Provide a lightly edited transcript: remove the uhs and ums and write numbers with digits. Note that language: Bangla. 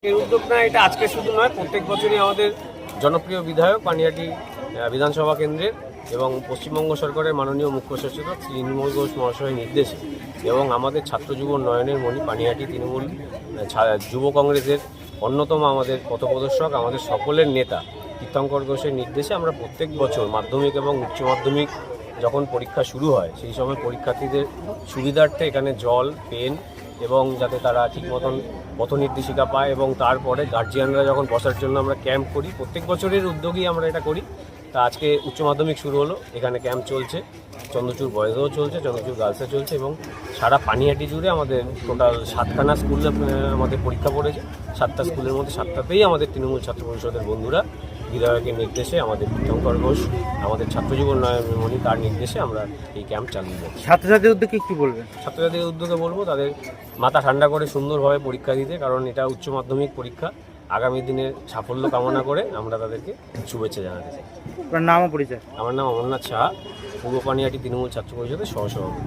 এই উদ্যোগটা এটা আজকে শুধু নয়, প্রত্যেক বছরই আমাদের জনপ্রিয় বিধায়ক পানিহাটি বিধানসভা কেন্দ্রের এবং পশ্চিমবঙ্গ সরকারের মাননীয় মুখ্য সচেতক শ্রী নির্মল ঘোষ মহাশয়ের নির্দেশে এবং আমাদের ছাত্র যুব উন্নয়নের মণি পানিহাটি তৃণমূল যুব কংগ্রেসের অন্যতম আমাদের পথপ্রদর্শক, আমাদের সকলের নেতা তীর্থঙ্কর ঘোষের নির্দেশে আমরা প্রত্যেক বছর মাধ্যমিক এবং উচ্চ মাধ্যমিক যখন পরীক্ষা শুরু হয় সেই সময় পরীক্ষার্থীদের সুবিধার্থে এখানে জল, পেন এবং যাতে তারা ঠিক মতন পথ নির্দেশিকা পায় এবং তারপরে গার্জিয়ানরা যখন বসার জন্য আমরা ক্যাম্প করি, প্রত্যেক বছরের উদ্যোগেই আমরা এটা করি। তা আজকে উচ্চ মাধ্যমিক শুরু হলো, এখানে ক্যাম্প চলছে, চন্দ্রচূড় বয়েজেও চলছে, চন্দ্রচূড় গার্লসে চলছে এবং সারা পানিহাটি জুড়ে আমাদের টোটাল 7খানা স্কুলে আমাদের পরীক্ষা পড়েছে। 7টা স্কুলের মধ্যে 7টাতেই আমাদের তৃণমূল ছাত্র পরিষদের বন্ধুরা বিধায়কের নির্দেশে, আমাদের তীর্থঙ্কর ঘোষ, আমাদের ছাত্রজীব উন্নয়ন মণি তার নির্দেশে আমরা এই ক্যাম্প চালিয়ে যাচ্ছি। ছাত্রছাত্রীদের উদ্যোগে কী বলবেন? ছাত্রছাত্রীদের উদ্যোগে বলবো তাদের মাথা ঠান্ডা করে সুন্দরভাবে পরীক্ষা দিতে, কারণ এটা উচ্চ মাধ্যমিক পরীক্ষা। আগামী দিনের সাফল্য কামনা করে আমরা তাদেরকে শুভেচ্ছা জানাতে চাই। আপনার নাম ও পরিচয়? আমার নাম অমরনাথ সাহা, পূর্ব পানিহাটি তৃণমূল ছাত্র পরিষদের সহসভাপতি।